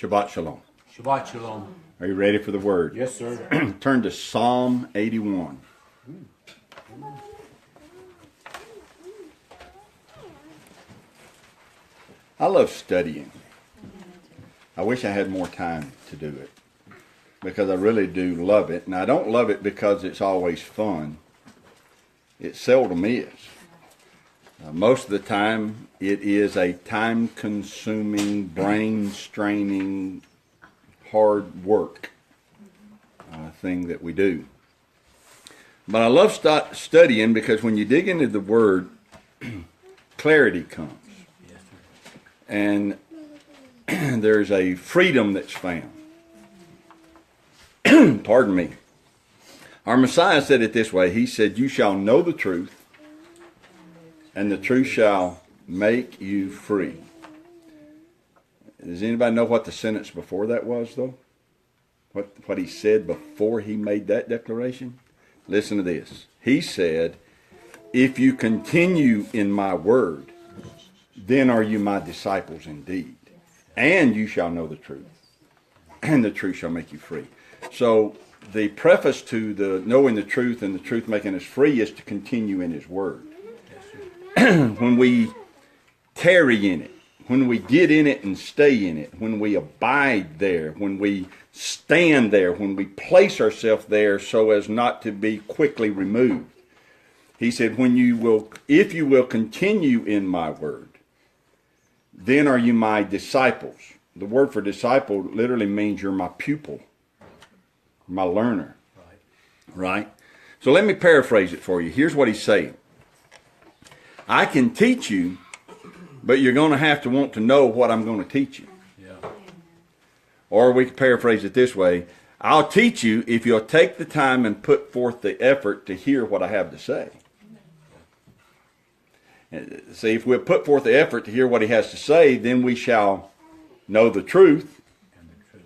Shabbat Shalom. Shabbat Shalom. Are you ready for the word? Yes, sir. Turn to Psalm 81. I love studying. I wish I had more time to do it because I really do love it. And I don't love it because it's always fun. It seldom is. Most of the time, it is a time-consuming, brain-straining, hard work thing that we do. But I love studying because when you dig into the Word, clarity comes. And there's a freedom that's found. Pardon me. Our Messiah said it this way. He said, "You shall know the truth, and the truth shall make you free." Does anybody know what the sentence before that was, though? What he said before he made that declaration? Listen to this. He said, "If you continue in my word, then are you my disciples indeed. And you shall know the truth, and the truth shall make you free." So the preface to the knowing the truth and the truth making us free is to continue in his word. When we tarry in it, when we get in it and stay in it, when we abide there, when we stand there, when we place ourselves there so as not to be quickly removed. He said, if you will continue in my word, then are you my disciples. The word for disciple literally means you're my pupil, my learner. Right? So let me paraphrase it for you. Here's what he's saying. I can teach you, but you're going to have to want to know what I'm going to teach you. Yeah. Or we can paraphrase it this way. I'll teach you if you'll take the time and put forth the effort to hear what I have to say. See, if we'll put forth the effort to hear what he has to say, then we shall know the truth,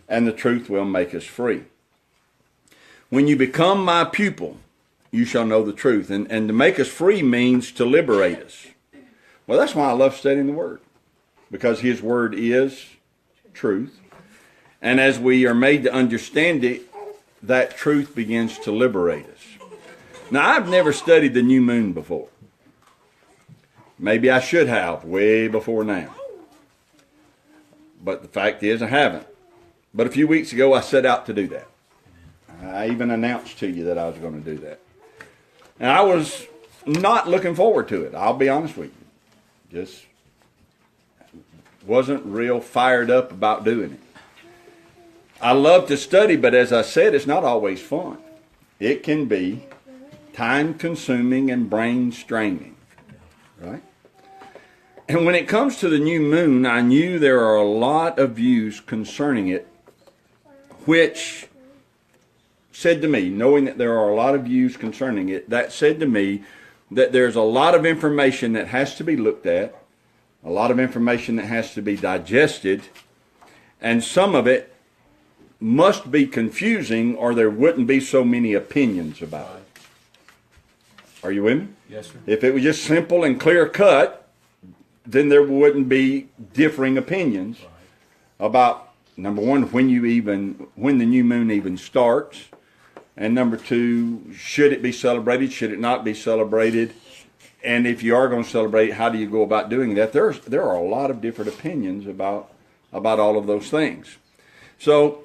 and the truth will make us free. When you become my pupil, you shall know the truth. And to make us free means to liberate us. Well, that's why I love studying the Word, because his Word is truth. And as we are made to understand it, that truth begins to liberate us. Now, I've never studied the new moon before. Maybe I should have way before now. But the fact is I haven't. But a few weeks ago I set out to do that. I even announced to you that I was going to do that. And I was not looking forward to it. I'll be honest with you. Just wasn't real fired up about doing it. I love to study, but as I said, it's not always fun. It can be time-consuming and brain-straining. Right? And when it comes to the new moon, I knew there are a lot of views concerning it, which said to me, knowing that there are a lot of views concerning it, that said to me that there's a lot of information that has to be looked at, a lot of information that has to be digested, and some of it must be confusing or there wouldn't be so many opinions about it. Are you with me? Yes, sir. If it was just simple and clear cut, then there wouldn't be differing opinions about, number one, when the new moon even starts, and number two, should it be celebrated, should it not be celebrated, and if you are going to celebrate, how do you go about doing that? There are a lot of different opinions about all of those things. So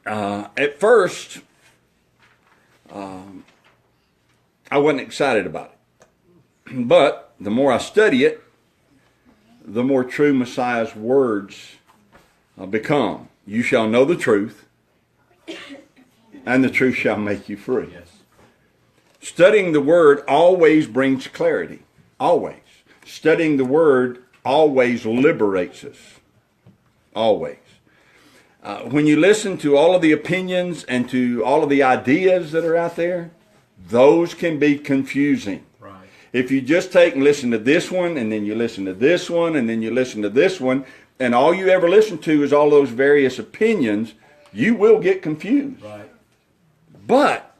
at first, I wasn't excited about it. But the more I study it, the more true Messiah's words become. You shall know the truth, and the truth shall make you free. Yes. Studying the Word always brings clarity. Always. Studying the Word always liberates us. Always. When you listen to all of the opinions and to all of the ideas that are out there, those can be confusing. Right. If you just take and listen to this one, and then you listen to this one, and then you listen to this one, and all you ever listen to is all those various opinions, you will get confused. Right. But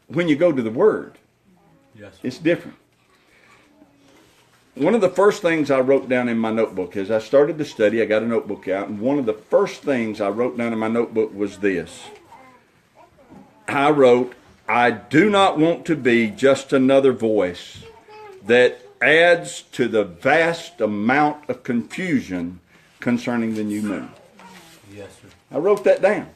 when you go to the Word, yes, it's different. one of the first things I wrote down in my notebook as I started to study, I got a notebook out, and one of the first things I wrote down in my notebook was this. I wrote, I do not want to be just another voice that adds to the vast amount of confusion concerning the new moon. Yes, sir. I wrote that down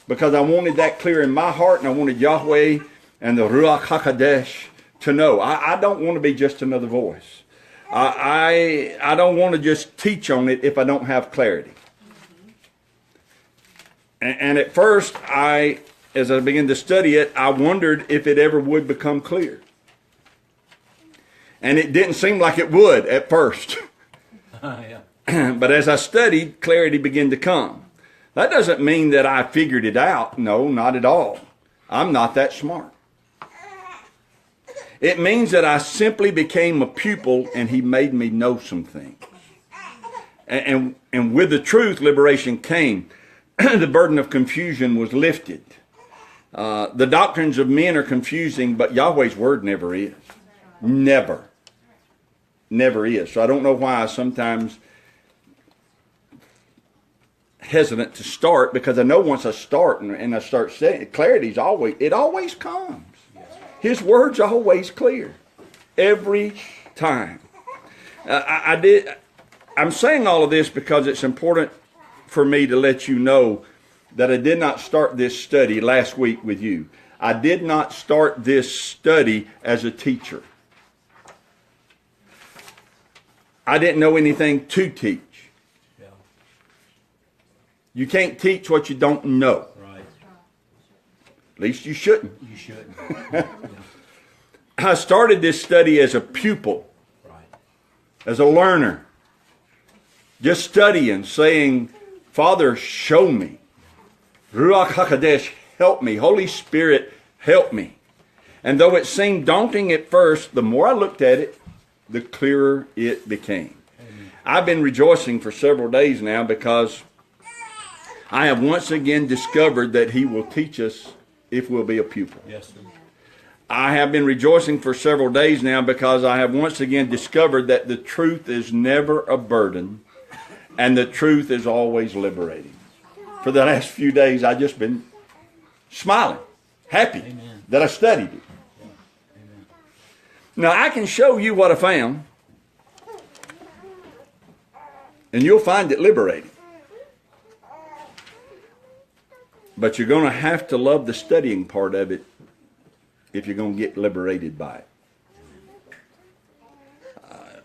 because I wanted that clear in my heart, and I wanted Yahweh and the Ruach HaKodesh to know. I don't want to be just another voice. I don't want to just teach on it if I don't have clarity. And at first, as I began to study it, I wondered if it ever would become clear. And it didn't seem like it would at first. Yeah. But as I studied, clarity began to come. That doesn't mean that I figured it out. No, not at all. I'm not that smart. It means that I simply became a pupil and he made me know some things. And with the truth, liberation came. The burden of confusion was lifted. The doctrines of men are confusing, but Yahweh's word never is. Never. Never is. So I don't know why I sometimes hesitant to start, because I know once I start and I start saying it always comes. His word's always clear. Every time. I'm saying all of this because it's important for me to let you know that I did not start this study last week with you. I did not start this study as a teacher. I didn't know anything to teach. Yeah. You can't teach what you don't know. Right. At least you shouldn't. You shouldn't. I started this study as a pupil, Right. as a learner, just studying, saying, Father, show me. Ruach HaKodesh, help me. Holy Spirit, help me. And though it seemed daunting at first, the more I looked at it, the clearer it became. Amen. I've been rejoicing for several days now because I have once again discovered that he will teach us if we'll be a pupil. Yes, sir. I have been rejoicing for several days now because I have once again discovered that the truth is never a burden and the truth is always liberating. For the last few days, I've just been smiling, happy Amen. That I studied it. Yeah. Amen. Now, I can show you what I found, and you'll find it liberating. But you're going to have to love the studying part of it if you're going to get liberated by it.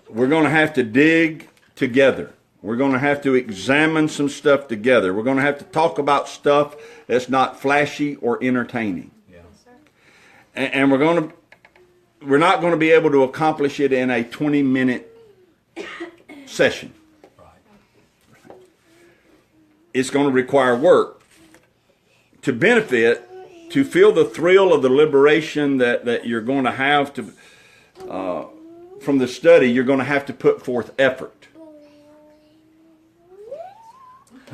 We're going to have to dig together. We're going to have to examine some stuff together. We're going to have to talk about stuff that's not flashy or entertaining. Yeah. And we're not going to be able to accomplish it in a 20-minute session. Right. It's going to require work to benefit, to feel the thrill of the liberation that you're going to have to from the study. You're going to have to put forth effort.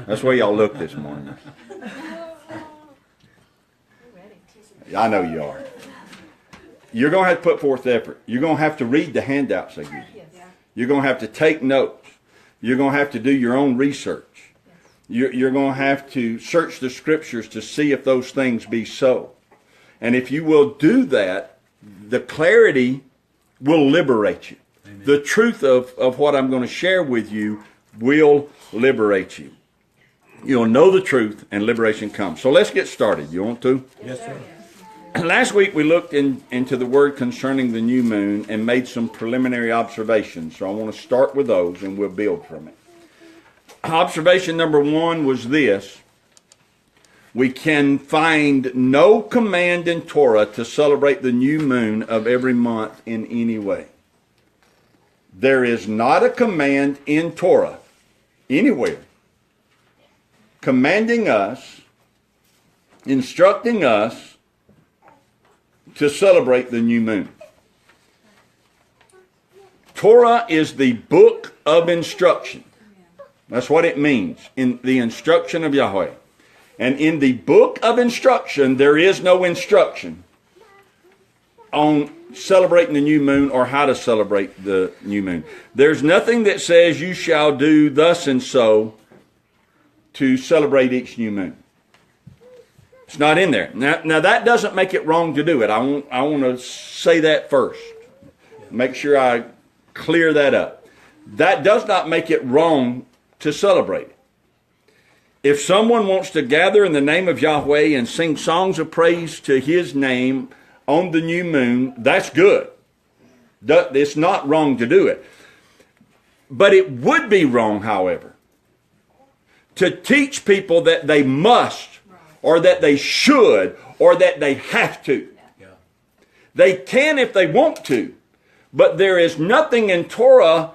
That's where y'all look this morning. I know you are. You're going to have to put forth effort. You're going to have to read the handouts they give you. You're going to have to take notes. You're going to have to do your own research. You're going to have to search the scriptures to see if those things be so. And if you will do that, the clarity will liberate you. Amen. The truth of what I'm going to share with you will liberate you. You'll know the truth and liberation comes. So let's get started. You want to? Yes, sir. Last week we looked into the word concerning the new moon and made some preliminary observations. So I want to start with those and we'll build from it. Observation number 1 was this. We can find no command in Torah to celebrate the new moon of every month in any way. There is not a command in Torah anywhere commanding us, instructing us to celebrate the new moon. Torah is the book of instruction. That's what it means, in the instruction of Yahweh. And in the book of instruction, there is no instruction. on celebrating the new moon or how to celebrate the new moon. There's nothing that says you shall do thus and so to celebrate each new moon. It's not in there. Now that doesn't make it wrong to do it. I want to say that first. Make sure I clear that up. That does not make it wrong to celebrate it. If someone wants to gather in the name of Yahweh and sing songs of praise to His name on the new moon, that's good. It's not wrong to do it. But it would be wrong, however, to teach people that they must, or that they should, or that they have to. Yeah. They can if they want to, but there is nothing in Torah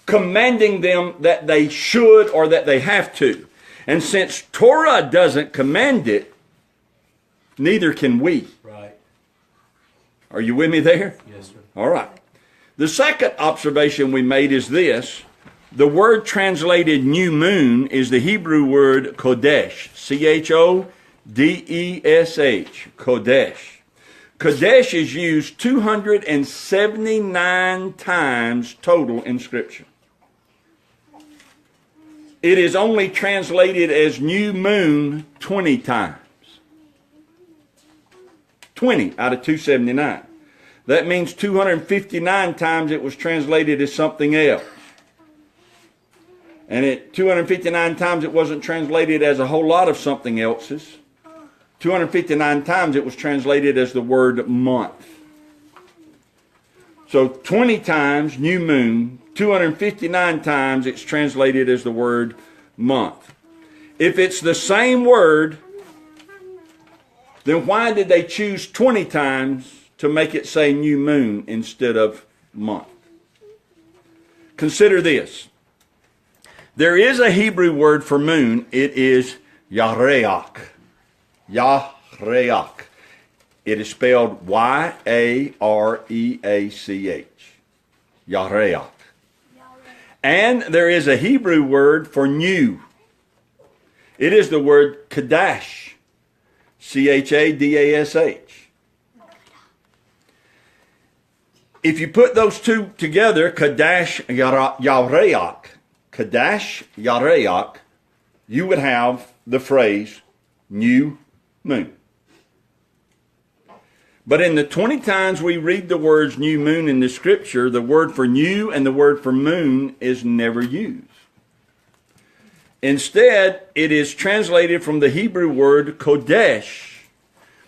commanding them that they should or that they have to. And since Torah doesn't command it, neither can we. Right. Are you with me there? Yes, sir. All right. The second observation we made is this. The word translated new moon is the Hebrew word Kodesh. Chodesh. Kodesh. Kodesh is used 279 times total in Scripture. It is only translated as new moon 20 times. 20 out of 279. That means 259 times it was translated as something else. And 259 times it wasn't translated as a whole lot of something else's. 259 times it was translated as the word month. So 20 times new moon, 259 times it's translated as the word month. If it's the same word, then why did they choose 20 times to make it say new moon instead of month? Consider this. There is a Hebrew word for moon. It is yareach. Yareach. It is spelled Y-A-R-E-A-C-H. Yareach. And there is a Hebrew word for new. It is the word Kadash. C-H-A-D-A-S-H. If you put those two together, Kadash Yareach, Kadash Yareach, you would have the phrase new moon. But in the 20 times we read the words new moon in the Scripture, the word for new and the word for moon is never used. Instead, it is translated from the Hebrew word Kodesh.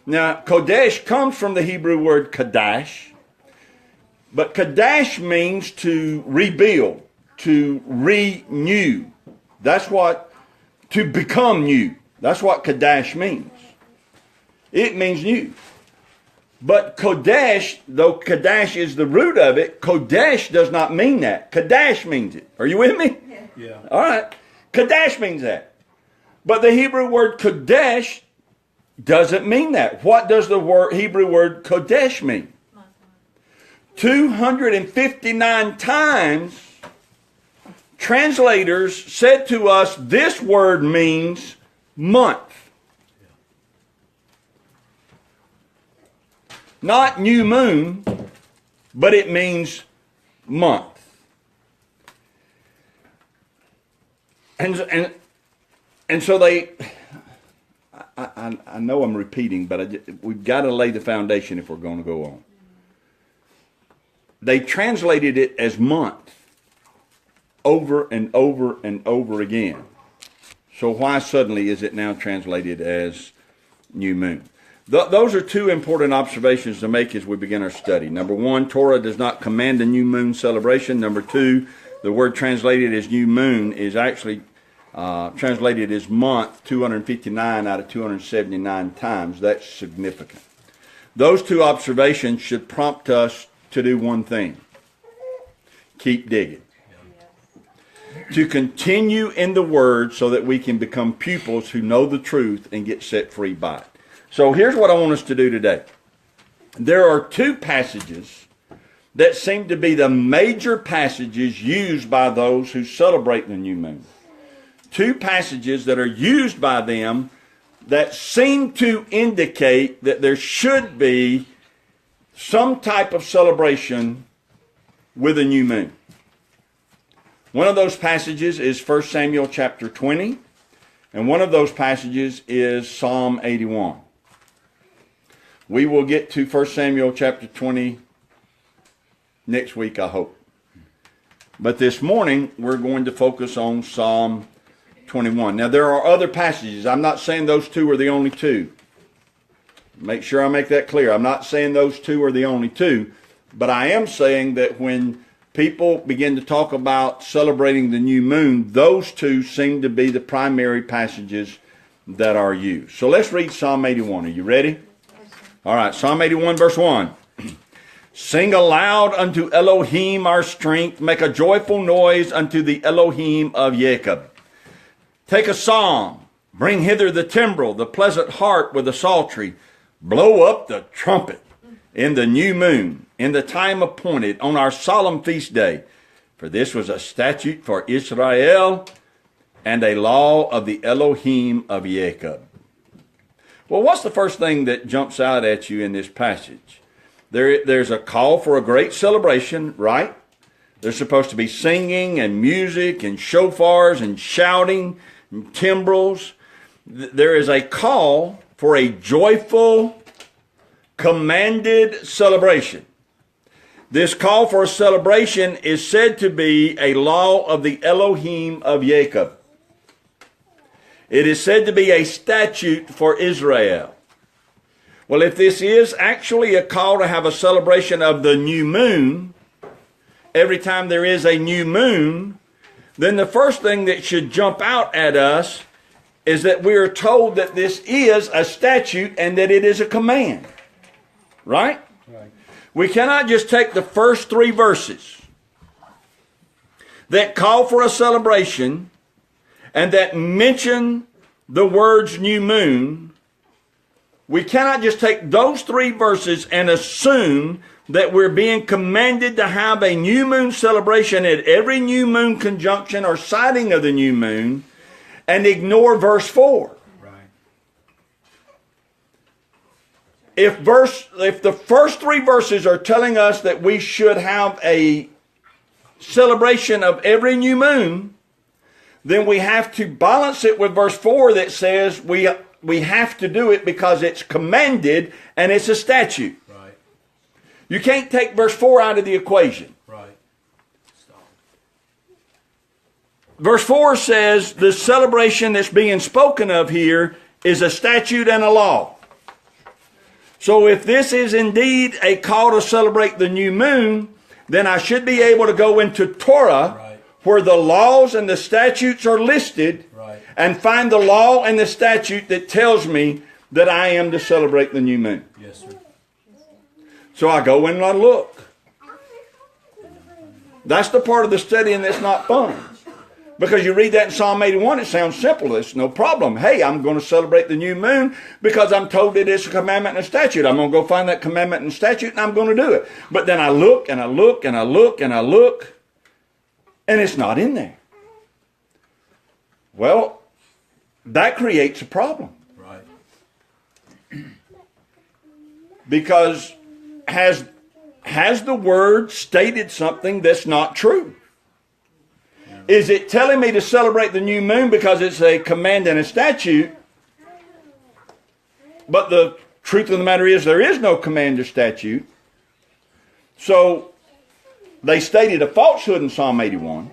Now, Kodesh comes from the Hebrew word Kadash, but Kadash means to rebuild, to renew. That's what, to become new. That's what Kadash means. It means new. But Kodesh, though Kadash is the root of it, Kodesh does not mean that. Kadash means it. Are you with me? Yeah. All right. Kadash means that. But the Hebrew word Kodesh doesn't mean that. What does the Hebrew word Kodesh mean? 259 times translators said to us this word means month. Not new moon, but it means month. And so they, I know I'm repeating, but we've got to lay the foundation if we're going to go on. They translated it as month over and over and over again. So why suddenly is it now translated as new moon? Those are two important observations to make as we begin our study. Number one, Torah does not command a new moon celebration. Number two, the word translated as new moon is actually translated as month 259 out of 279 times. That's significant. Those two observations should prompt us to do one thing. Keep digging. To continue in the Word so that we can become pupils who know the truth and get set free by it. So here's what I want us to do today. There are two passages that seem to be the major passages used by those who celebrate the new moon. Two passages that are used by them that seem to indicate that there should be some type of celebration with a new moon. One of those passages is 1 Samuel chapter 20, and one of those passages is Psalm 81. We will get to 1 Samuel chapter 20 next week, I hope. But this morning, we're going to focus on Psalm 21. Now, there are other passages. I'm not saying those two are the only two. Make sure I make that clear. I'm not saying those two are the only two, but I am saying that when people begin to talk about celebrating the new moon, those two seem to be the primary passages that are used. So let's read Psalm 81. Are you ready? All right, Psalm 81, verse 1. Sing aloud unto Elohim our strength. Make a joyful noise unto the Elohim of Jacob. Take a psalm. Bring hither the timbrel, the pleasant harp with the psaltery. Blow up the trumpet in the new moon, in the time appointed, on our solemn feast day. For this was a statute for Israel and a law of the Elohim of Jacob. Well, what's the first thing that jumps out at you in this passage? There's a call for a great celebration, right? There's supposed to be singing and music and shofars and shouting and timbrels. There is a call for a joyful, commanded celebration. This call for a celebration is said to be a law of the Elohim of Jacob. It is said to be a statute for Israel. Well, if this is actually a call to have a celebration of the new moon, every time there is a new moon, then the first thing that should jump out at us is that we are told that this is a statute and that it is a command. Right? Right. We cannot just take the first three verses that call for a celebration and that mention the words new moon. We cannot just take those three verses and assume that we're being commanded to have a new moon celebration at every new moon conjunction or sighting of the new moon and ignore verse 4. Right. If the first three verses are telling us that we should have a celebration of every new moon, then we have to balance it with verse 4 that says we have to do it because it's commanded and it's a statute. Right. You can't take verse 4 out of the equation. Right. Stop. Verse 4 says the celebration that's being spoken of here is a statute and a law. So if this is indeed a call to celebrate the new moon, then I should be able to go into Torah, right, where the laws and the statutes are listed, right, and find the law and the statute that tells me that I am to celebrate the new moon. Yes, sir. So I go and I look. That's the part of the studying that's not fun. Because you read that in Psalm 81, it sounds simple. It's no problem. Hey, I'm going to celebrate the new moon because I'm told it is a commandment and a statute. I'm going to go find that commandment and statute and I'm going to do it. But then I look and I look and I look and I look and it's not in there. Well, that creates a problem. Right. Because has the word stated something that's not true? Is it telling me to celebrate the new moon because it's a command and a statute? But the truth of the matter is there is no command or statute. So they stated a falsehood in Psalm 81.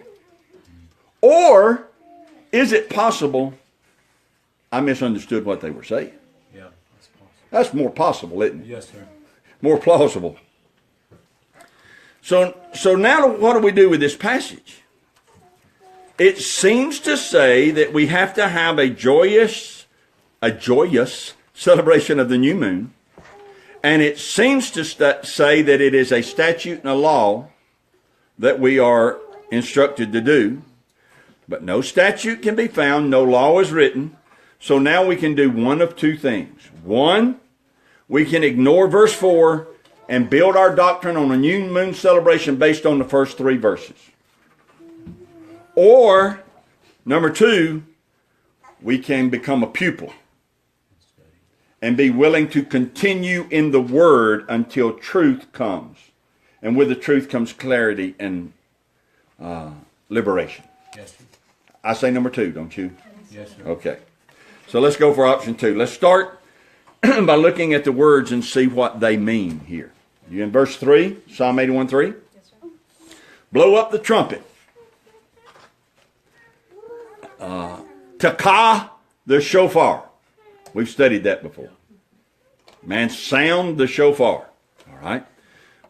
Or is it possible I misunderstood what they were saying? Yeah, that's possible. That's more possible, isn't it? Yes, sir. More plausible. So now what do we do with this passage? It seems to say that we have to have a joyous celebration of the new moon. And it seems to say that it is a statute and a law that we are instructed to do. But no statute can be found, no law is written. So now we can do one of two things. One, we can ignore verse 4 and build our doctrine on a new moon celebration based on the first three verses. Or, number two, we can become a pupil and be willing to continue in the word until truth comes. And with the truth comes clarity and liberation. Yes, sir. I say number 2, don't you? Yes, sir. Okay. So let's go for option 2. Let's start by looking at the words and see what they mean here. You in verse 3, Psalm 81:3? Yes, sir. Blow up the trumpet. Taka the shofar. We've studied that before. Man, sound the shofar. All right.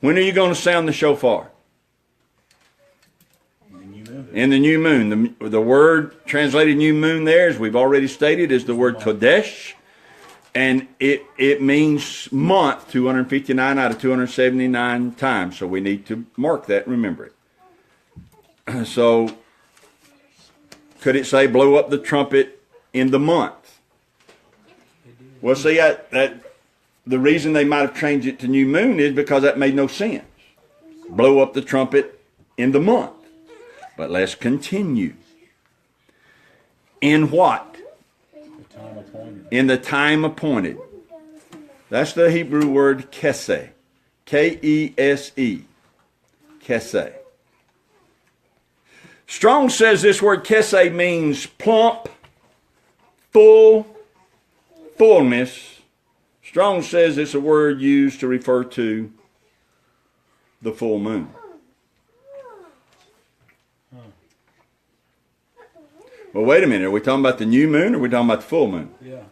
When are you going to sound the shofar? In the new moon. The word translated new moon there, as we've already stated, is the word Kodesh. And it means month 259 out of 279 times. So we need to mark that and remember it. So could it say blow up the trumpet in the month? Well, see, that the reason they might have changed it to new moon is because that made no sense. Blow up the trumpet in the month. But let's continue. In what? The time appointed. In the time appointed. That's the Hebrew word kese. K-E-S-E. Kese. Strong says this word kese means plump, full, fullness. Strong says it's a word used to refer to the full moon. Well, wait a minute. Are we talking about the new moon or are we talking about the full moon? Yeah.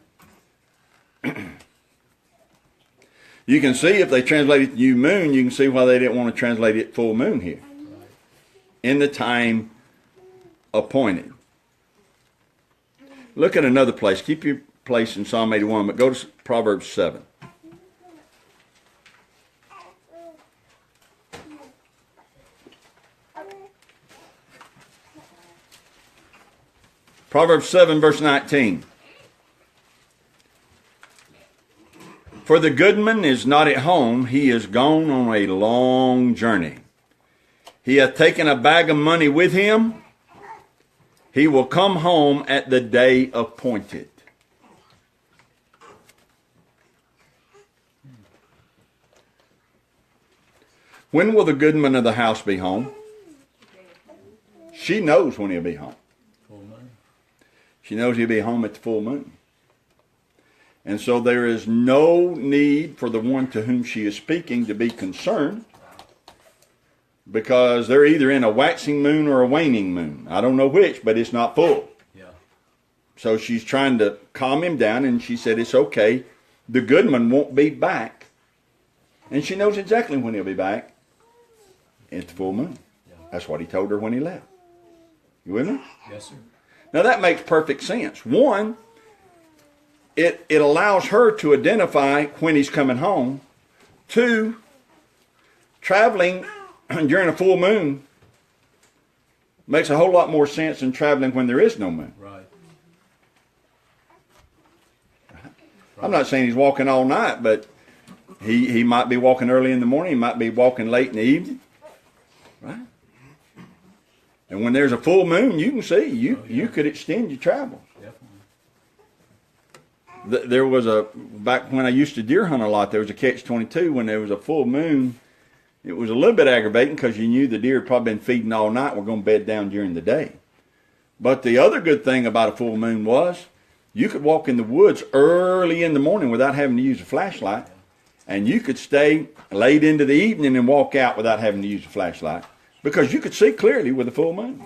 You can see if they translated new moon, you can see why they didn't want to translate it full moon here. Right. In the time appointed. Look at another place. Keep your place in Psalm 81, but go to Proverbs 7. Proverbs 7, verse 19. For the goodman is not at home, he is gone on a long journey. He hath taken a bag of money with him. He will come home at the day appointed. When will the goodman of the house be home? She knows when he'll be home. Full moon. She knows he'll be home at the full moon. And so there is no need for the one to whom she is speaking to be concerned, because they're either in a waxing moon or a waning moon. I don't know which, but it's not full. Yeah. So she's trying to calm him down, and she said, it's okay. The goodman won't be back. And she knows exactly when he'll be back. At the full moon. Yeah. That's what he told her when he left. You with me? Yes, sir. Now that makes perfect sense. One, it allows her to identify when he's coming home. Two, traveling during a full moon makes a whole lot more sense than traveling when there is no moon. Right. I'm not saying he's walking all night, but he might be walking early in the morning, he might be walking late in the evening. Right? And when there's a full moon, you can see, you could extend your travel. Definitely. There was back when I used to deer hunt a lot, there was a catch-22 when there was a full moon. It was a little bit aggravating because you knew the deer had probably been feeding all night, were going to bed down during the day. But the other good thing about a full moon was you could walk in the woods early in the morning without having to use a flashlight, and you could stay late into the evening and walk out without having to use a flashlight because you could see clearly with a full moon.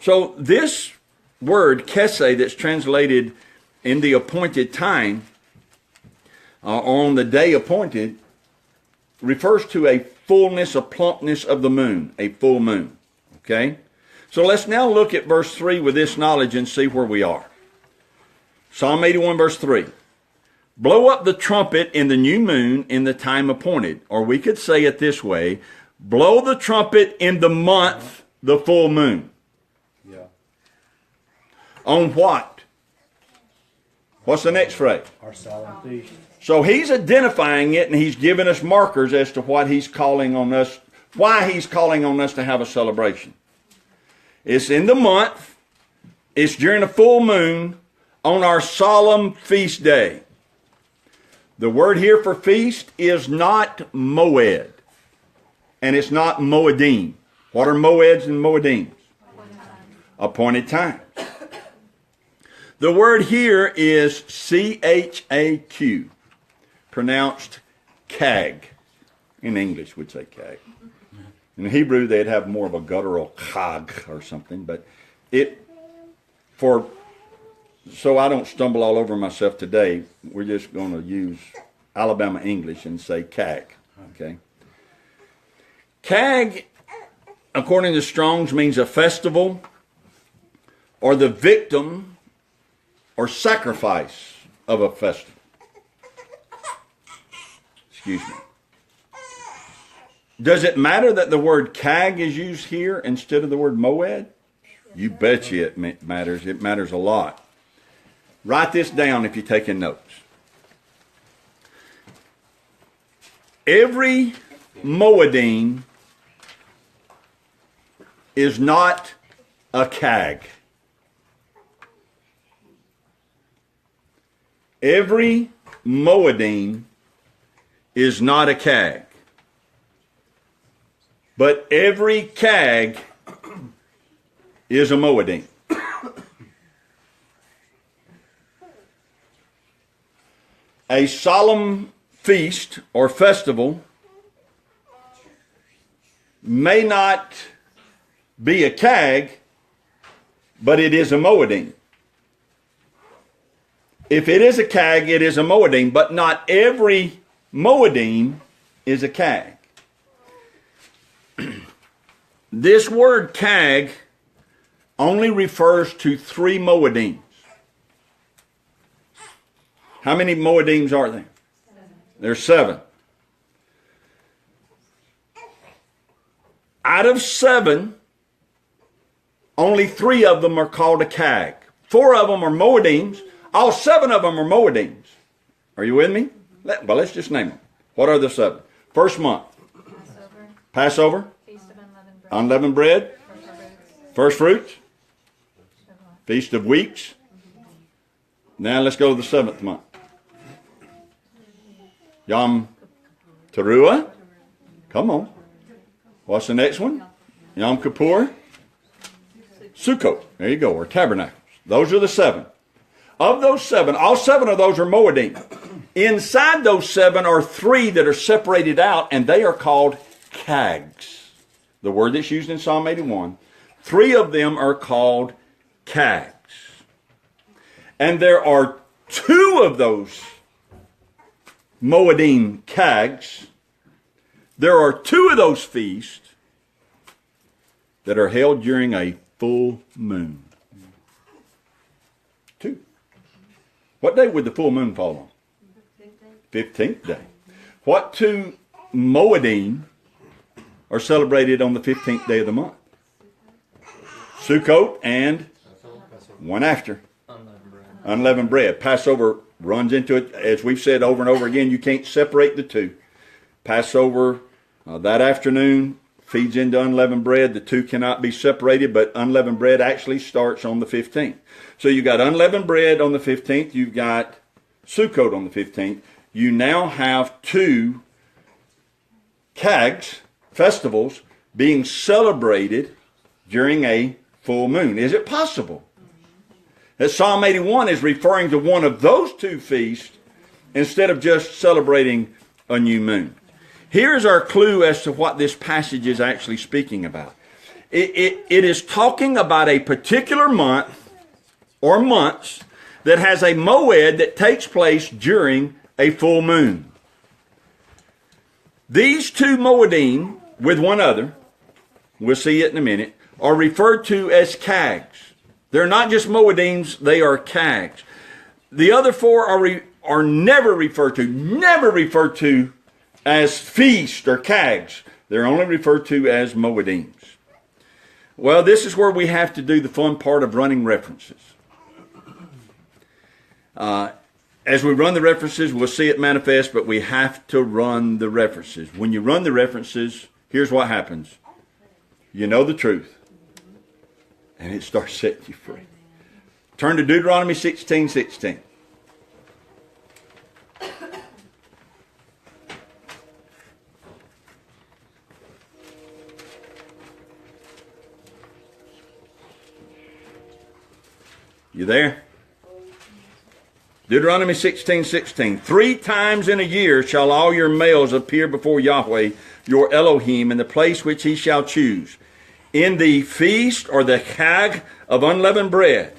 So this word, kese, that's translated in the appointed time, on the day appointed, refers to a fullness, a plumpness of the moon, a full moon. Okay? So let's now look at verse 3 with this knowledge and see where we are. Psalm 81, verse 3. Blow up the trumpet in the new moon in the time appointed. Or we could say it this way. Blow the trumpet in the month, the full moon. Yeah. On what? What's the next phrase? Our solemn feast. So he's identifying it, and he's giving us markers as to what he's calling on us, why he's calling on us to have a celebration. It's in the month. It's during a full moon on our solemn feast day. The word here for feast is not moed, and it's not moedim. What are moeds and moedims? Appointed times. The word here is chaq, pronounced kag. In English, we'd say kag. In Hebrew, they'd have more of a guttural kag or something, but so I don't stumble all over myself today, we're just going to use Alabama English and say kag. Okay? Kag, according to Strong's, means a festival or the victim or sacrifice of a festival. Excuse me. Does it matter that the word kag is used here instead of the word moed? You betcha it matters. It matters a lot. Write this down if you're taking notes. Every moedim is not a kag. Every moedim is not a kag. But every kag is a moedim. A solemn feast or festival may not be a kag, but it is a moedim. If it is a kag, it is a moedim, but not every moedim is a kag. This word kag only refers to 3 moedims. How many moedims are there? There's 7. Out of 7, only 3 of them are called a kag. 4 of them are moedims. All 7 of them are moedims. Are you with me? Well, let's just name them. What are the 7? First month. Passover. Feast of unleavened bread. Unleavened bread. First fruits. Feast of weeks. Now let's go to the 7th month. Yom Teruah. Come on. What's the next one? Yom Kippur. Sukkot. There you go. Or tabernacles. Those are the 7. Of those 7, all 7 of those are moedim. Inside those 7 are 3 that are separated out, and they are called kags. The word that's used in Psalm 81. 3 of them are called kags. And there are 2 of those moedim kags. There are 2 of those feasts that are held during a full moon. 2. What day would the full moon fall on? 15th day. What 2 moedim are celebrated on the 15th day of the month? Sukkot and one after. Unleavened bread. Passover runs into it. As we've said over and over again, you can't separate the 2. Passover that afternoon feeds into unleavened bread. The 2 cannot be separated, but unleavened bread actually starts on the 15th. So you've got unleavened bread on the 15th. You've got Sukkot on the 15th. You now have 2 kags, festivals, being celebrated during a full moon. Is it possible that Psalm 81 is referring to one of those 2 feasts instead of just celebrating a new moon? Here's our clue as to what this passage is actually speaking about. It is talking about a particular month or months that has a moed that takes place during a full moon. These 2 moedim with one other, we'll see it in a minute, are referred to as kags. They're not just moedims, they are kags. The other 4 are never referred to as feast or kags. They're only referred to as moedims. Well, this is where we have to do the fun part of running references. As we run the references, we'll see it manifest, but we have to run the references. When you run the references, here's what happens. You know the truth, and it starts setting you free. Turn to Deuteronomy 16:16. You there? Deuteronomy 16:16. 3 times in a year shall all your males appear before Yahweh, your Elohim, in the place which he shall choose. In the feast or the chaq of unleavened bread,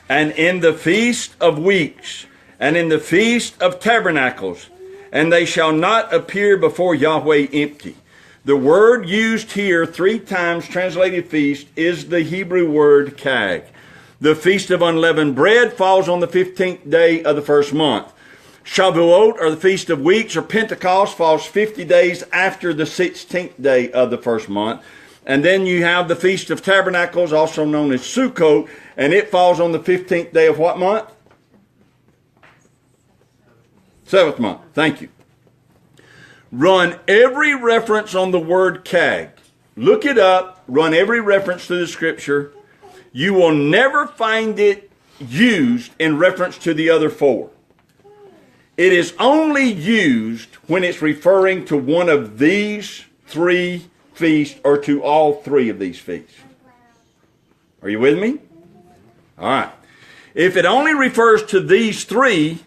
and in the feast of weeks, and in the feast of tabernacles, and they shall not appear before Yahweh empty. The word used here 3 times, translated feast, is the Hebrew word chaq. The feast of unleavened bread falls on the 15th day of the first month. Shavuot, or the feast of weeks, or Pentecost, falls 50 days after the 16th day of the first month. And then you have the Feast of Tabernacles, also known as Sukkot, and it falls on the 15th day of what month? 7th month. Thank you. Run every reference on the word chaq. Look it up. Run every reference to the scripture. You will never find it used in reference to the other 4. It is only used when it's referring to one of these 3 feast, or to all 3 of these feasts. Are you with me? All right. If it only refers to these 3,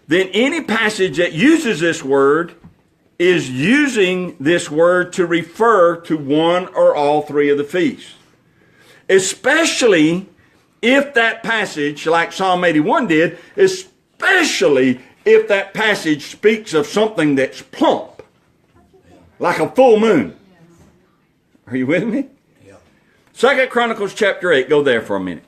then any passage that uses this word is using this word to refer to one or all 3 of the feasts. Especially if that passage, like Psalm 81 did, especially if that passage speaks of something that's plump, like a full moon. Are you with me? Yeah. 2 Chronicles chapter 8. Go there for a minute.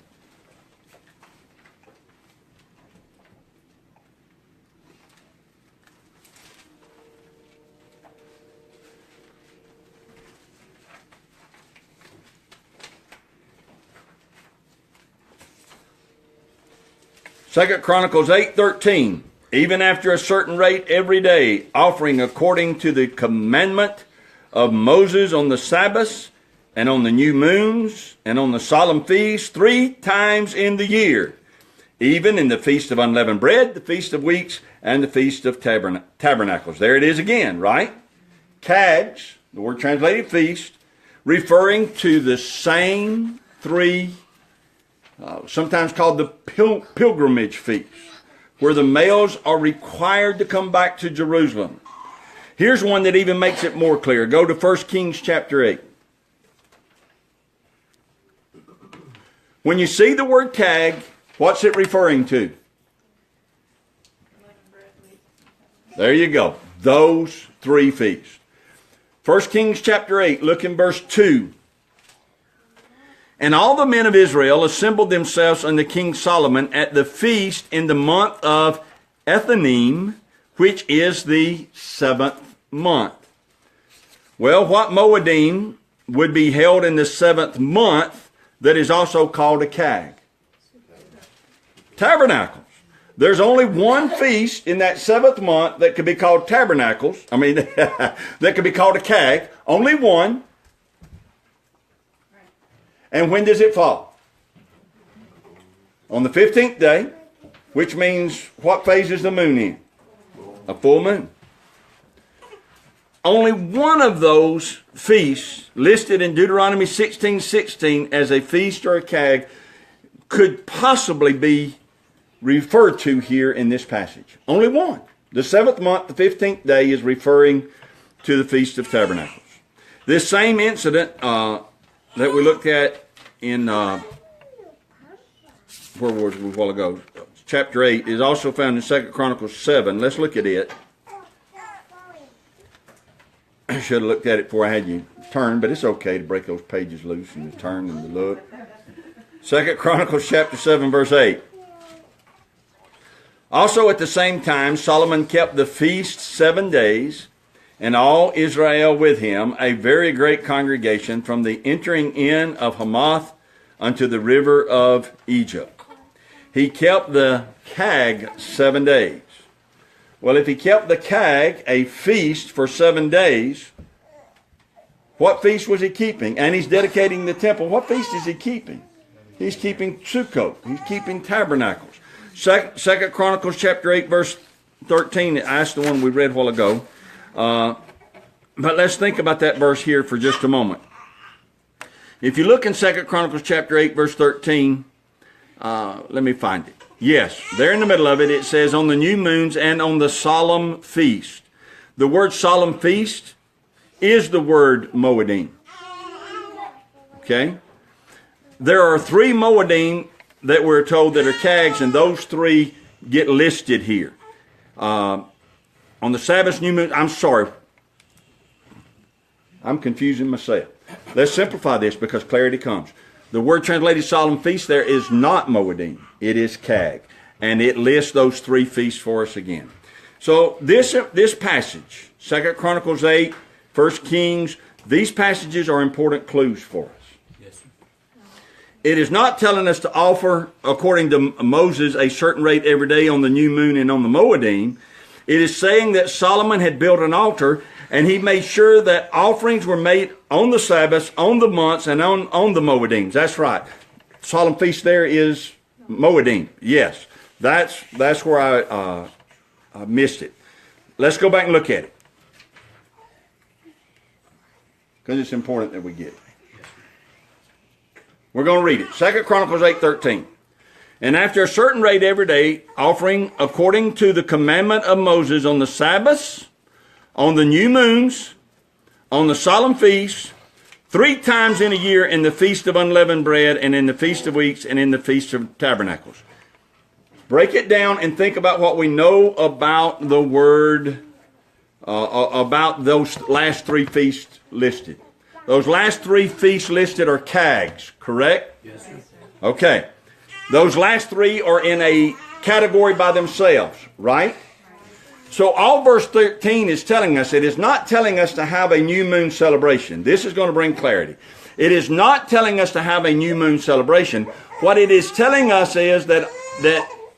Second Chronicles 8:13. Even after a certain rate every day, offering according to the commandment of Moses on the Sabbaths, and on the new moons, and on the solemn feasts 3 times in the year, even in the feast of unleavened bread, the feast of weeks, and the feast of tabernacles. There it is again, right? Chaq, the word translated feast, referring to the same 3, sometimes called the pilgrimage feast, where the males are required to come back to Jerusalem. Here's one that even makes it more clear. Go to 1 Kings chapter 8. When you see the word chaq, what's it referring to? There you go. Those 3 feasts. 1 Kings chapter 8, look in verse 2. And all the men of Israel assembled themselves unto King Solomon at the feast in the month of Ethanim, which is the 7th month. Well, what Moedim would be held in the 7th month that is also called a chaq? Tabernacles. There's only one feast in that 7th month that could be called tabernacles. that could be called a chaq. Only one. And when does it fall? On the 15th day, which means what phase is the moon in? A full moon. Only one of those feasts listed in Deuteronomy 16:16 as a feast or a chaq could possibly be referred to here in this passage. Only one. The 7th month, the 15th day, is referring to the Feast of Tabernacles. This same incident that we looked at in, where was it a while ago? Chapter 8 is also found in 2 Chronicles 7. Let's look at it. I should have looked at it before I had you turn, but it's okay to break those pages loose and to turn and to look. 2 Chronicles chapter 7, verse 8. Also at the same time, Solomon kept the feast 7 days, and all Israel with him, a very great congregation, from the entering in of Hamath unto the river of Egypt. He kept the chaq 7 days. Well, if he kept the chaq, a feast for 7 days, what feast was he keeping? And he's dedicating the temple. What feast is he keeping? He's keeping Sukkot. He's keeping tabernacles. Second Chronicles chapter 8, verse 13. That's the one we read a while ago. But let's think about that verse here for just a moment. If you look in 2 Chronicles chapter 8, verse 13, let me find it. Yes, there in the middle of it, it says on the new moons and on the solemn feast. The word solemn feast is the word Moedim. Okay? There are 3 Moedim that we're told that are cags, and those 3 get listed here. On the Sabbath, new moon, I'm sorry. I'm confusing myself. Let's simplify this because clarity comes. The word translated solemn feast there is not Moedim. It is cag. And it lists those 3 feasts for us again. So this passage, 2 Chronicles 8, 1 Kings, these passages are important clues for us. Yes, sir. It is not telling us to offer, according to Moses, a certain rate every day on the new moon and on the Moedim. It is saying that Solomon had built an altar, and he made sure that offerings were made on the Sabbaths, on the months, and on the Moedims. That's right. Solemn feast there is Moedim. Yes, that's where I missed it. Let's go back and look at it, because it's important that we get it. We're going to read it. 2 Chronicles 8:13. And after a certain rate every day, offering according to the commandment of Moses on the Sabbaths, on the new moons, on the solemn feasts, 3 times in a year in the Feast of Unleavened Bread, and in the Feast of Weeks, and in the Feast of Tabernacles. Break it down and think about what we know about the word, about those last 3 feasts listed. Those last 3 feasts listed are cags, correct? Yes, sir. Okay. Those last 3 are in a category by themselves, right? So all verse 13 is telling us, it is not telling us to have a new moon celebration. This is going to bring clarity. It is not telling us to have a new moon celebration. What it is telling us is that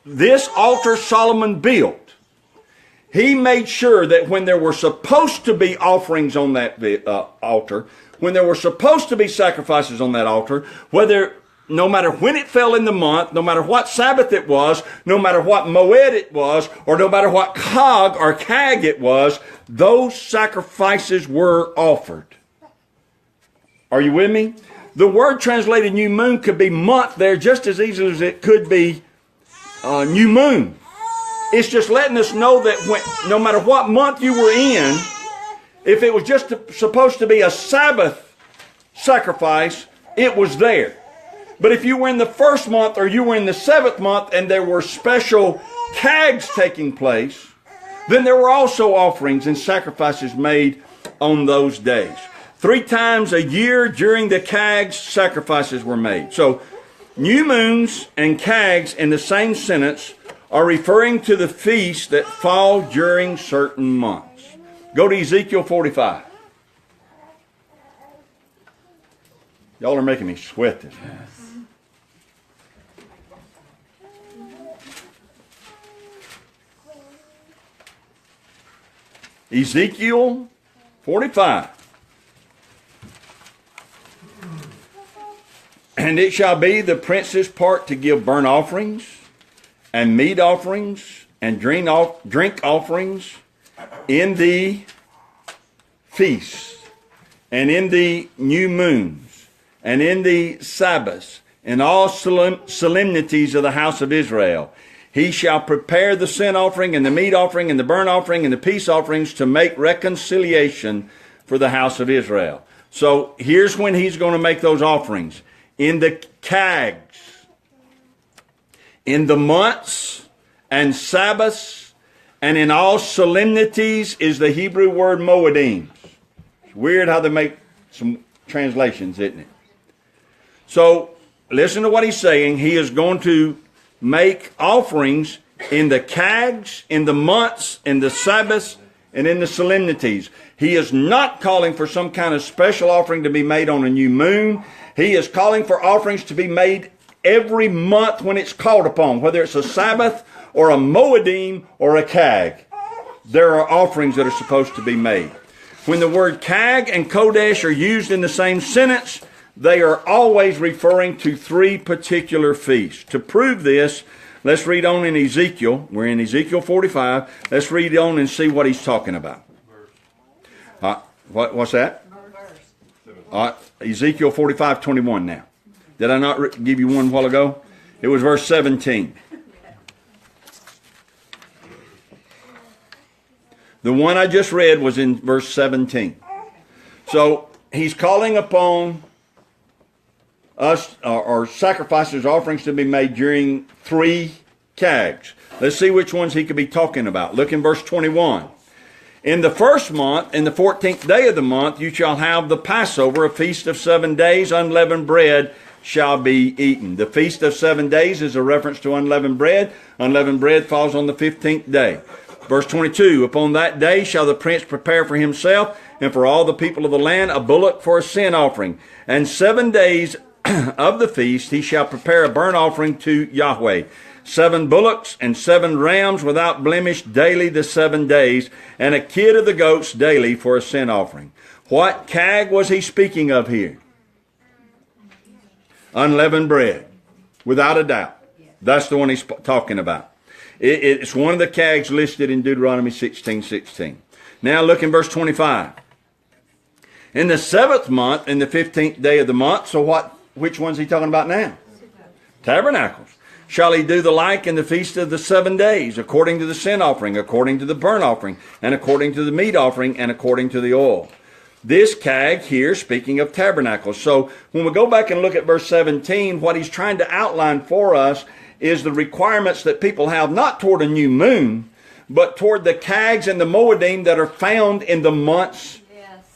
this altar Solomon built, he made sure that when there were supposed to be offerings on that altar, when there were supposed to be sacrifices on that altar, no matter when it fell in the month, no matter what Sabbath it was, no matter what Moed it was, or no matter what Cog or Cag it was, those sacrifices were offered. Are you with me? The word translated new moon could be month there just as easily as it could be new moon. It's just letting us know that no matter what month you were in, if it was just supposed to be a Sabbath sacrifice, it was there. But if you were in the first month or you were in the 7th month and there were special cags taking place, then there were also offerings and sacrifices made on those days. 3 times a year during the cags, sacrifices were made. So new moons and cags in the same sentence are referring to the feasts that fall during certain months. Go to Ezekiel 45. Y'all are making me sweat this morning. Ezekiel 45. And it shall be the prince's part to give burnt offerings and meat offerings and drink offerings in the feasts and in the new moons and in the Sabbaths and all solemnities of the house of Israel. He shall prepare the sin offering and the meat offering and the burnt offering and the peace offerings to make reconciliation for the house of Israel. So here's when he's going to make those offerings. In the cags, in the months and Sabbaths, and in all solemnities is the Hebrew word Moedim. It's weird how they make some translations, isn't it? So listen to what he's saying. He is going to make offerings in the cags, in the months, in the Sabbaths, and in the solemnities. He is not calling for some kind of special offering to be made on a new moon. He is calling for offerings to be made every month when it's called upon, whether it's a Sabbath or a Moedim or a cag. There are offerings that are supposed to be made. When the word cag and kodesh are used in the same sentence, they are always referring to 3 particular feasts. To prove this, let's read on in Ezekiel. We're in Ezekiel 45. Let's read on and see what he's talking about. What's that? Ezekiel 45:21 now. Did I not give you one while ago? It was verse 17. The one I just read was in verse 17. So he's calling upon us, or sacrifices, offerings to be made during 3 chags. Let's see which ones he could be talking about. Look in verse 21. In the first month, in the 14th day of the month, you shall have the Passover, a feast of 7 days. Unleavened bread shall be eaten. The feast of 7 days is a reference to unleavened bread. Unleavened bread falls on the 15th day. Verse 22, upon that day shall the prince prepare for himself and for all the people of the land a bullock for a sin offering. And 7 days of the feast he shall prepare a burnt offering to Yahweh. 7 bullocks and 7 rams without blemish daily the 7 days, and a kid of the goats daily for a sin offering. What chag was he speaking of here? Unleavened bread, without a doubt. That's the one he's talking about. It's one of the chags listed in Deuteronomy 16:16. Now look in verse 25. In the 7th month, in the 15th day of the month, so which one's he talking about now? Tabernacles. Shall he do the like in the feast of the 7 days, according to the sin offering, according to the burnt offering, and according to the meat offering, and according to the oil. This chag here, speaking of tabernacles. So when we go back and look at verse 17, what he's trying to outline for us is the requirements that people have, not toward a new moon, but toward the chags and the moedim that are found in the months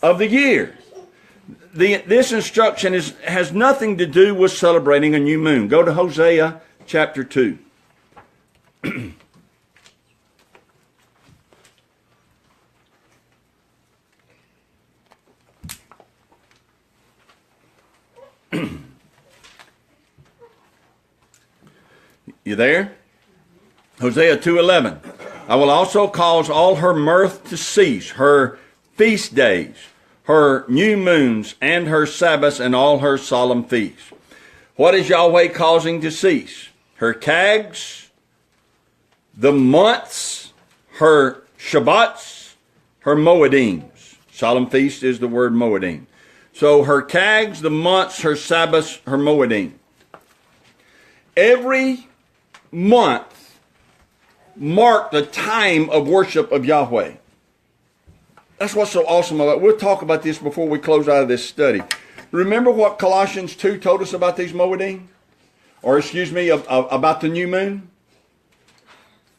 of the year. This instruction has nothing to do with celebrating a new moon. Go to Hosea chapter 2. You there? Hosea 2:11. I will also cause all her mirth to cease, her feast days, her new moons, and her Sabbaths, and all her solemn feasts. What is Yahweh causing to cease? Her chags, the months, her Shabbats, her Moedims. Solemn feast is the word Moedim. So her chags, the months, her Sabbaths, her Moedim. Every month marked the time of worship of Yahweh. That's what's so awesome about it. We'll talk about this before we close out of this study. Remember what Colossians 2 told us about these Moedim? Or excuse me, about the new moon?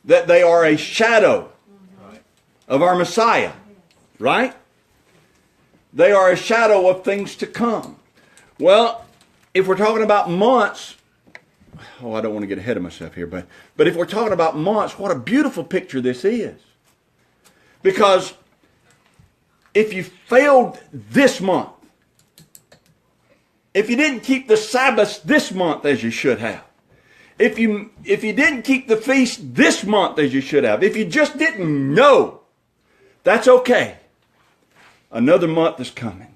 That they are a shadow of our Messiah. Right? They are a shadow of things to come. Well, if we're talking about months, I don't want to get ahead of myself here, but if we're talking about months, what a beautiful picture this is. Because if you failed this month, if you didn't keep the Sabbaths this month as you should have, if you didn't keep the feast this month as you should have, if you just didn't know, that's okay. Another month is coming.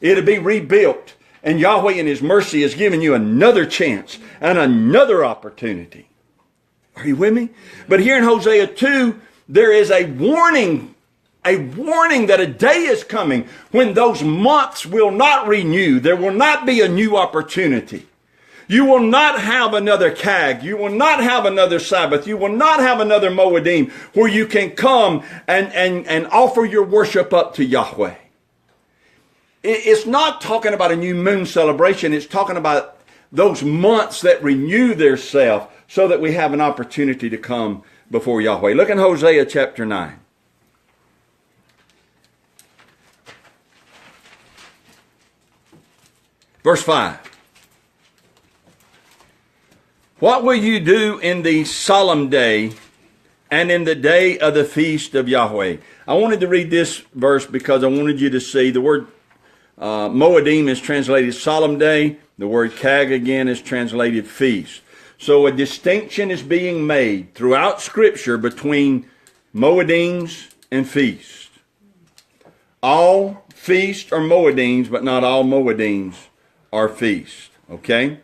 It'll be rebuilt. And Yahweh in His mercy has given you another chance and another opportunity. Are you with me? But here in Hosea 2, there is a warning that a day is coming when those months will not renew. There will not be a new opportunity. You will not have another chag. You will not have another Sabbath. You will not have another Moedim where you can come and offer your worship up to Yahweh. It's not talking about a new moon celebration. It's talking about those months that renew their self so that we have an opportunity to come before Yahweh. Look in Hosea chapter 9. Verse 5. What will you do in the solemn day and in the day of the feast of Yahweh? I wanted to read this verse because I wanted you to see the word Moedim is translated solemn day. The word chag again is translated feast. So a distinction is being made throughout Scripture between Moedims and feast. All feasts are Moedims, but not all Moedims are feast. Okay?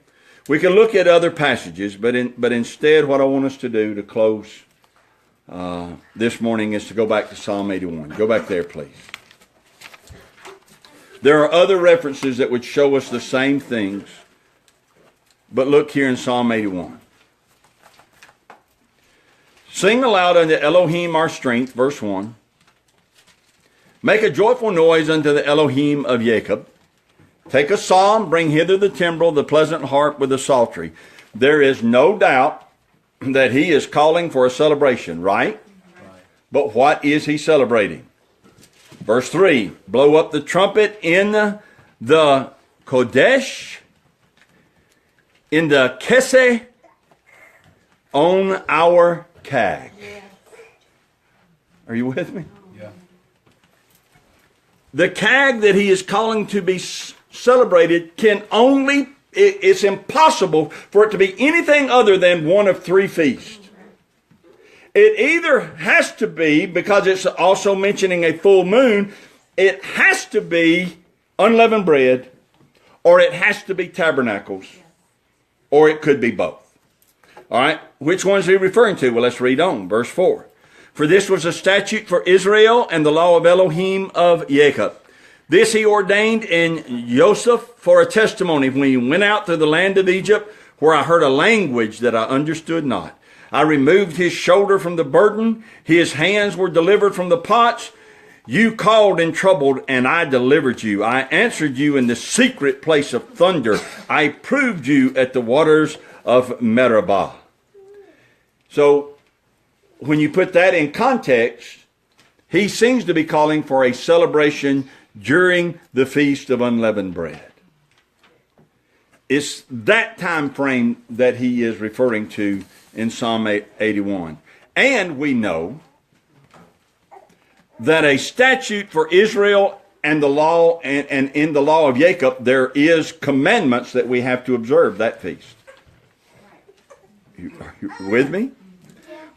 We can look at other passages, but instead what I want us to do to close this morning is to go back to Psalm 81. Go back there, please. There are other references that would show us the same things But look here in Psalm 81. Sing aloud unto Elohim our strength, verse 1. Make a joyful noise unto the Elohim of Jacob. Take a psalm, bring hither the timbrel, the pleasant harp with the psaltery. There is no doubt that he is calling for a celebration, right? But what is he celebrating? Verse 3, blow up the trumpet in the Kodesh, in the Kese, on our Kag. Are you with me? Yeah. The Kag that he is calling to be celebrated can only, it's impossible for it to be anything other than one of three feasts. It either has to be, because it's also mentioning a full moon, it has to be unleavened bread, or it has to be tabernacles, or it could be both. All right, which one is he referring to? Well, let's read on, verse 4. For this was a statute for Israel and the law of Elohim of Jacob. This he ordained in Joseph for a testimony when he went out through the land of Egypt, where I heard a language that I understood not. I removed his shoulder from the burden. His hands were delivered from the pots. You called and troubled, and I delivered you. I answered you in the secret place of thunder. I proved you at the waters of Meribah. So, when you put that in context, he seems to be calling for a celebration during the Feast of Unleavened Bread. It's that time frame that he is referring to in Psalm 81. And we know that a statute for Israel and the law, and in the law of Jacob, there is commandments that we have to observe that feast. Are you with me?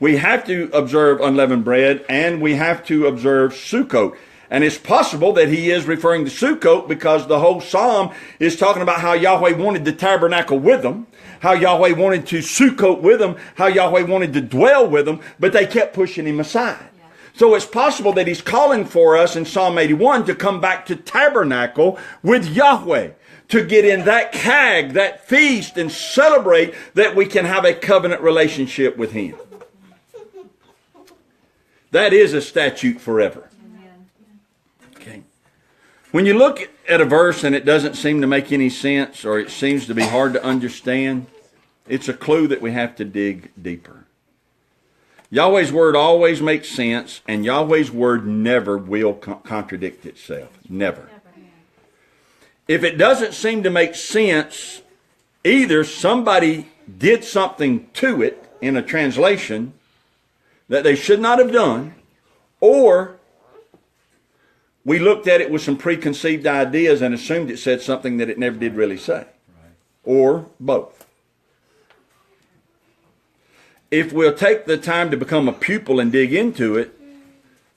We have to observe unleavened bread, and we have to observe Sukkot. And it's possible that he is referring to Sukkot because the whole psalm is talking about how Yahweh wanted to tabernacle with them, how Yahweh wanted to Sukkot with them, how Yahweh wanted to dwell with them, but they kept pushing him aside. Yeah. So it's possible that he's calling for us in Psalm 81 to come back to tabernacle with Yahweh, to get in that Kag, that feast, and celebrate that we can have a covenant relationship with him. That is a statute forever. Okay. When you look at a verse and it doesn't seem to make any sense, or it seems to be hard to understand, it's a clue that we have to dig deeper. Yahweh's word always makes sense, and Yahweh's word never will contradict itself. Never. If it doesn't seem to make sense, either somebody did something to it in a translation that they should not have done, or we looked at it with some preconceived ideas and assumed it said something that it never did really say. Right. Or both. If we'll take the time to become a pupil and dig into it,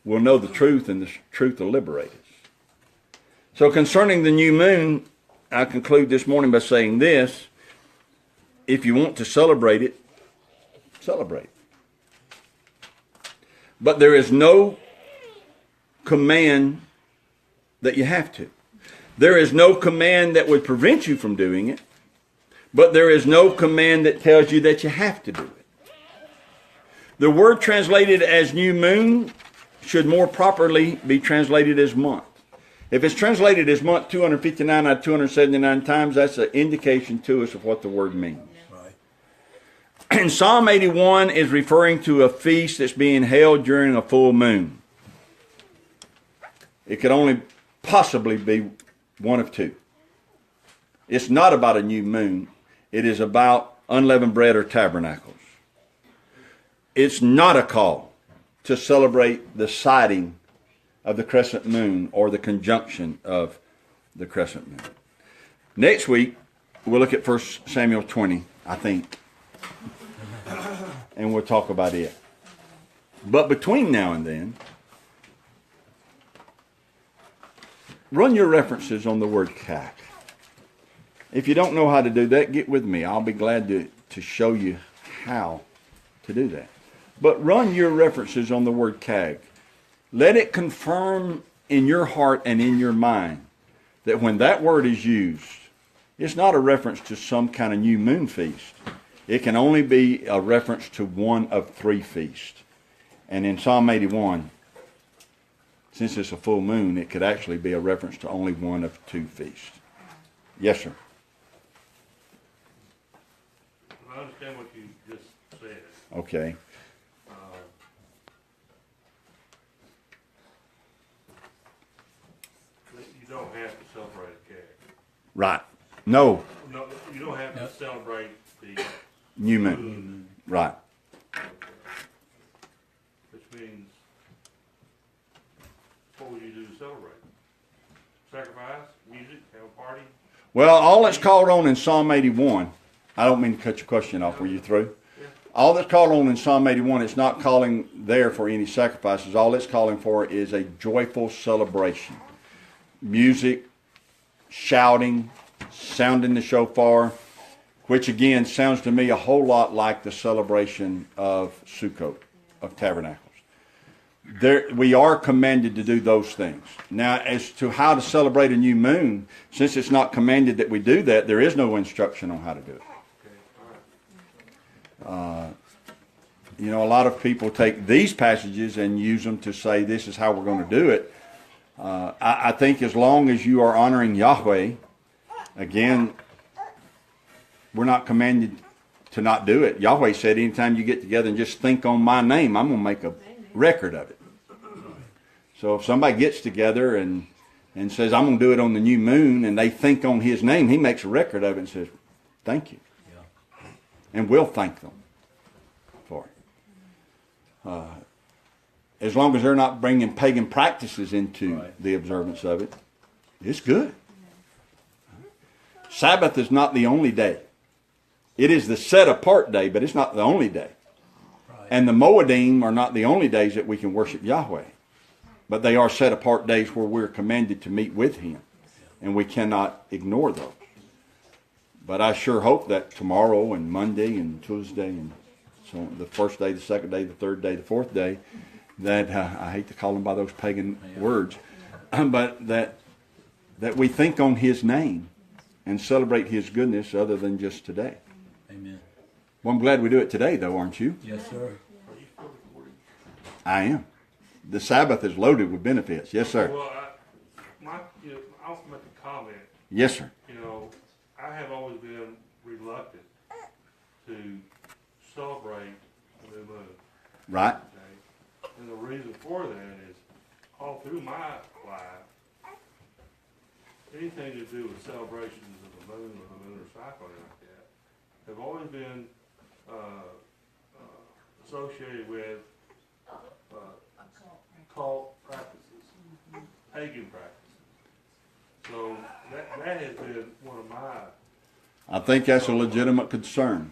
we'll know the truth, and the truth will liberate us. So concerning the new moon, I conclude this morning by saying this: if you want to celebrate it, celebrate it. But there is no command that you have to. There is no command that would prevent you from doing it, but there is no command that tells you that you have to do it. The word translated as new moon should more properly be translated as month. If it's translated as month 259 out of 279 times, that's an indication to us of what the word means. And Psalm 81 is referring to a feast that's being held during a full moon. It could only possibly be one of two. It's not about a new moon. It is about unleavened bread or tabernacles. It's not a call to celebrate the sighting of the crescent moon or the conjunction of the crescent moon. Next week, we'll look at 1 Samuel 20, I think. And we'll talk about it. But between now and then, run your references on the word chaq. If you don't know how to do that, get with me. I'll be glad to show you how to do that. But run your references on the word chaq. Let it confirm in your heart and in your mind that when that word is used, it's not a reference to some kind of new moon feast. It can only be a reference to one of 3 feasts. And in Psalm 81, since it's a full moon, it could actually be a reference to only one of 2 feasts. Yes, sir. I understand what you just said. Okay. You don't have to celebrate a cake. Right. No. No, you don't have to celebrate the New moon. Right. which means, what would you do to celebrate? Sacrifice, music, have a party? Well, all that's called on in Psalm 81, I don't mean to cut your question off. Were you through? Yeah. All that's called on in Psalm 81, it's not calling there for any sacrifices. All it's calling for is a joyful celebration. Music, shouting, sounding the shofar, which again sounds to me a whole lot like the celebration of Sukkot, of Tabernacles. We are commanded to do those things. Now, as to how to celebrate a new moon, since it's not commanded that we do that, there is no instruction on how to do it. You know, a lot of people take these passages and use them to say this is how we're going to do it. I think as long as you are honoring Yahweh, again, we're not commanded to not do it. Yahweh said anytime you get together and just think on my name, I'm going to make a record of it. So if somebody gets together and says, I'm going to do it on the new moon, and they think on his name, he makes a record of it and says, thank you. Yeah. And we'll thank them for it. As long as they're not bringing pagan practices into the observance of it, it's good. Sabbath is not the only day. It is the set apart day, but it's not the only day. Right. And the Moedim are not the only days that we can worship Yahweh. But they are set apart days where we're commanded to meet with Him. And we cannot ignore those. But I sure hope that tomorrow and Monday and Tuesday and so on, the first day, the second day, the third day, the fourth day, that I hate to call them by those pagan words, but that we think on His name and celebrate His goodness other than just today. Amen. Well, I'm glad we do it today, though, aren't you? Yes, sir. Are you still recording? I am. The Sabbath is loaded with benefits. Yes, sir. Well, I'll make a comment. Yes, sir. You know, I have always been reluctant to celebrate the new moon. Right. Okay? And the reason for that is all through my life, anything to do with celebrations of the moon or the lunar cycle or like that have always been associated with cult practices, pagan practices. So that has been one of my... I think that's a legitimate concern.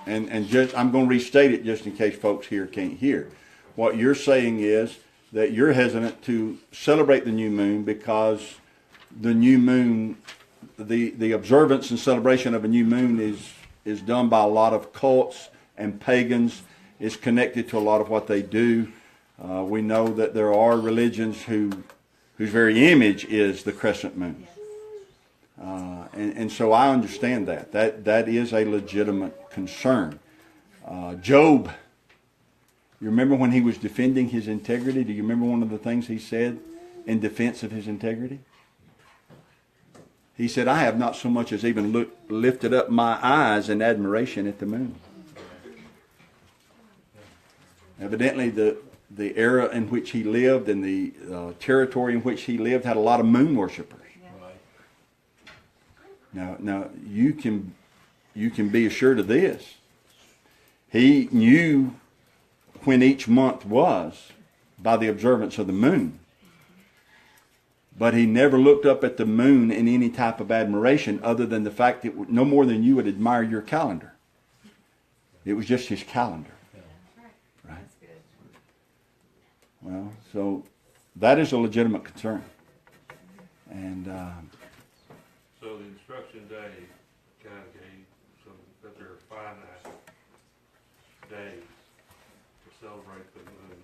And just, I'm going to restate it just in case folks here can't hear. What you're saying is that you're hesitant to celebrate the new moon because the new moon, the observance and celebration of a new moon is done by a lot of cults and pagans. It's connected to a lot of what they do. We know that there are religions whose very image is the crescent moon. And so I understand that. That is a legitimate concern. Job, you remember when he was defending his integrity? Do you remember one of the things he said in defense of his integrity? He said, I have not so much as even lifted up my eyes in admiration at the moon. Evidently, the era in which he lived and the territory in which he lived had a lot of moon worshipers. Now you can be assured of this. He knew when each month was by the observance of the moon. But he never looked up at the moon in any type of admiration other than the fact that no more than you would admire your calendar. It was just his calendar. Right? Well, so that is a legitimate concern. And So the instruction day kind of gave some, that there are finite days to celebrate the moon.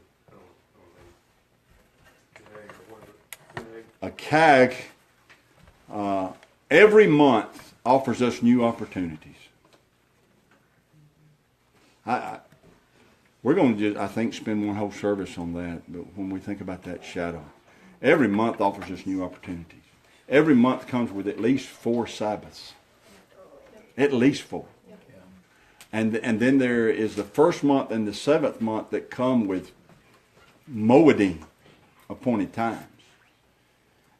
a CAG, every month offers us new opportunities. We're going to just, I think, spend one whole service on that. But when we think about that shadow, every month offers us new opportunities. Every month comes with at least 4 Sabbaths. At least 4. And then there is the first month and the 7th month that come with moedim, appointed times.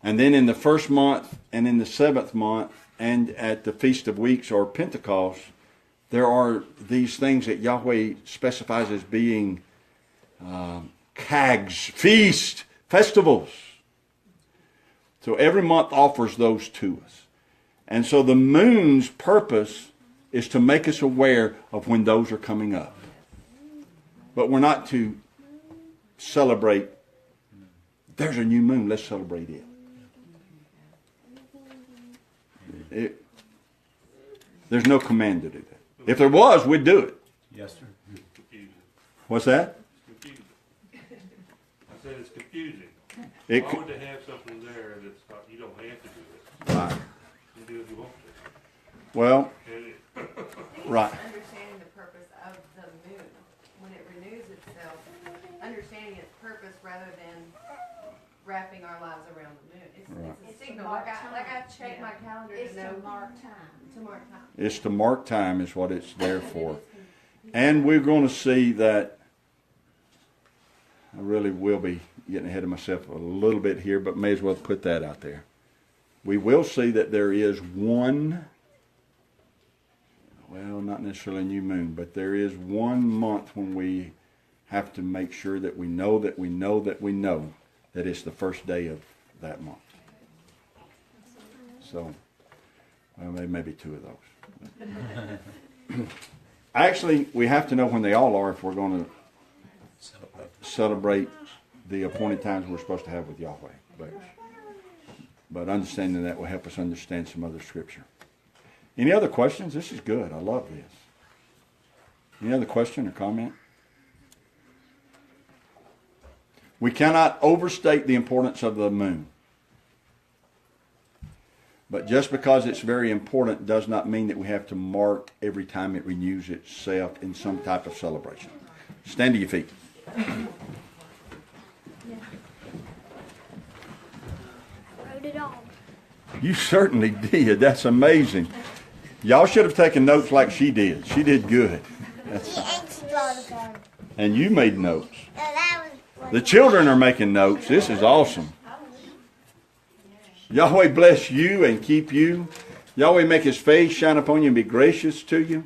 And then in the first month and in the 7th month and at the Feast of Weeks or Pentecost, there are these things that Yahweh specifies as being chags, feast, festivals. So every month offers those to us. And so the moon's purpose is to make us aware of when those are coming up. But we're not to celebrate, there's a new moon, let's celebrate it. There's no command to do that. If there was, we'd do it. Yes, sir. Confusing. What's that? It's confusing. I said it's confusing. It Why co- would they have something there that's not, you don't have to do it? Right. You do if you want to. Well, And it, right. Understanding the purpose of the moon, when it renews itself, understanding its purpose rather than wrapping our lives around the moon. Right. It's a signal, like I check my calendar It's to know. to mark time. To mark time. It's to mark time is what it's there for. And we're going to see that, I really will be getting ahead of myself a little bit here, but may as well put that out there. We will see that there is one, well, not necessarily a new moon, but there is one month when we have to make sure that we know that we know that we know that it's the first day of that month. So, well, maybe 2 of those. Actually, we have to know when they all are if we're going to celebrate the appointed times we're supposed to have with Yahweh. But understanding that will help us understand some other scripture. Any other questions? This is good. I love this. Any other question or comment? We cannot overstate the importance of the moon. But just because it's very important does not mean that we have to mark every time it renews itself in some type of celebration. Stand to your feet. Wrote it all. You certainly did. That's amazing. Y'all should have taken notes like she did. She did good. And you made notes. The children are making notes. This is awesome. Yahweh bless you and keep you. Yahweh make his face shine upon you and be gracious to you.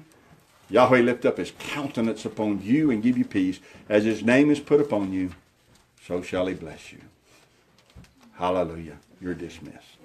Yahweh lift up his countenance upon you and give you peace. As his name is put upon you, so shall he bless you. Hallelujah. You're dismissed.